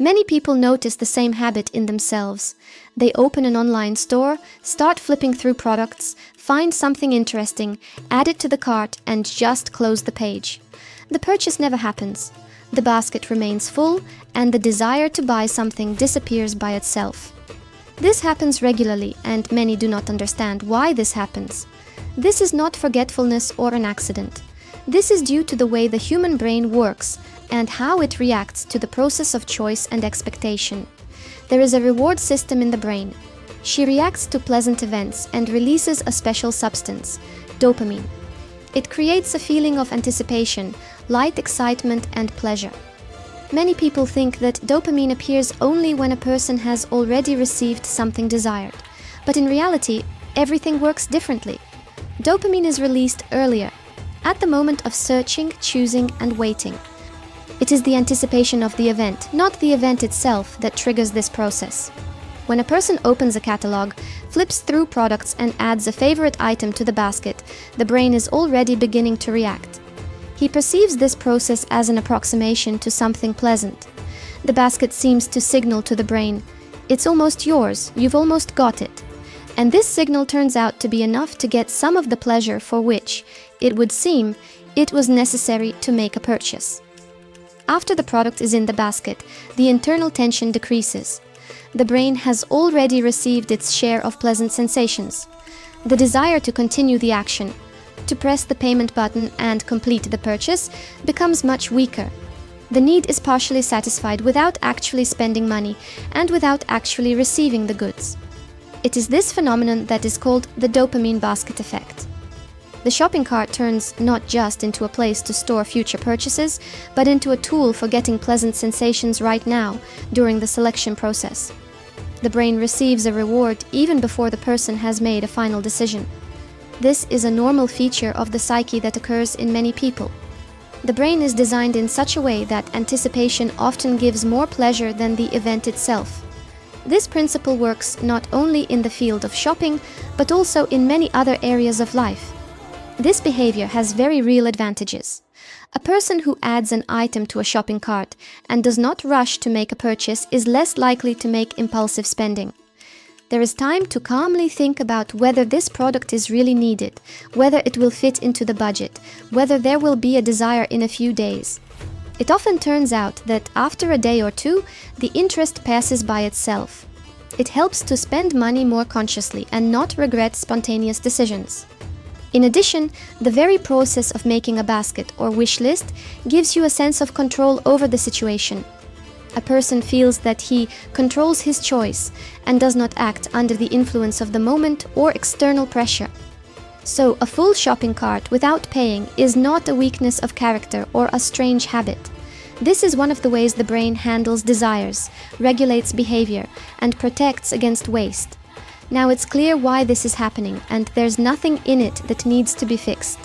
Many people notice the same habit in themselves. They open an online store, start flipping through products, find something interesting, add it to the cart, and just close the page. The purchase never happens. The basket remains full, and the desire to buy something disappears by itself. This happens regularly, and many do not understand why this happens. This is not forgetfulness or an accident. This is due to the way the human brain works and how it reacts to the process of choice and expectation. There is a reward system in the brain. She reacts to pleasant events and releases a special substance, dopamine. It creates a feeling of anticipation, light excitement, and pleasure. Many people think that dopamine appears only when a person has already received something desired. But in reality, everything works differently. Dopamine is released earlier, at the moment of searching, choosing, and waiting. It is the anticipation of the event, not the event itself, that triggers this process. When a person opens a catalog, flips through products, and adds a favorite item to the basket, the brain is already beginning to react. He perceives this process as an approximation to something pleasant. The basket seems to signal to the brain, "It's almost yours, you've almost got it." And this signal turns out to be enough to get some of the pleasure for which, it would seem, it was necessary to make a purchase. After the product is in the basket, the internal tension decreases. The brain has already received its share of pleasant sensations. The desire to continue the action, to press the payment button and complete the purchase, becomes much weaker. The need is partially satisfied without actually spending money and without actually receiving the goods. It is this phenomenon that is called the dopamine basket effect. The shopping cart turns not just into a place to store future purchases, but into a tool for getting pleasant sensations right now, during the selection process. The brain receives a reward even before the person has made a final decision. This is a normal feature of the psyche that occurs in many people. The brain is designed in such a way that anticipation often gives more pleasure than the event itself. This principle works not only in the field of shopping, but also in many other areas of life. This behavior has very real advantages. A person who adds an item to a shopping cart and does not rush to make a purchase is less likely to make impulsive spending. There is time to calmly think about whether this product is really needed, whether it will fit into the budget, whether there will be a desire in a few days. It often turns out that after a day or two, the interest passes by itself. It helps to spend money more consciously and not regret spontaneous decisions. In addition, the very process of making a basket or wish list gives you a sense of control over the situation. A person feels that he controls his choice and does not act under the influence of the moment or external pressure. So, a full shopping cart without paying is not a weakness of character or a strange habit. This is one of the ways the brain handles desires, regulates behavior, and protects against waste. Now it's clear why this is happening, and there's nothing in it that needs to be fixed.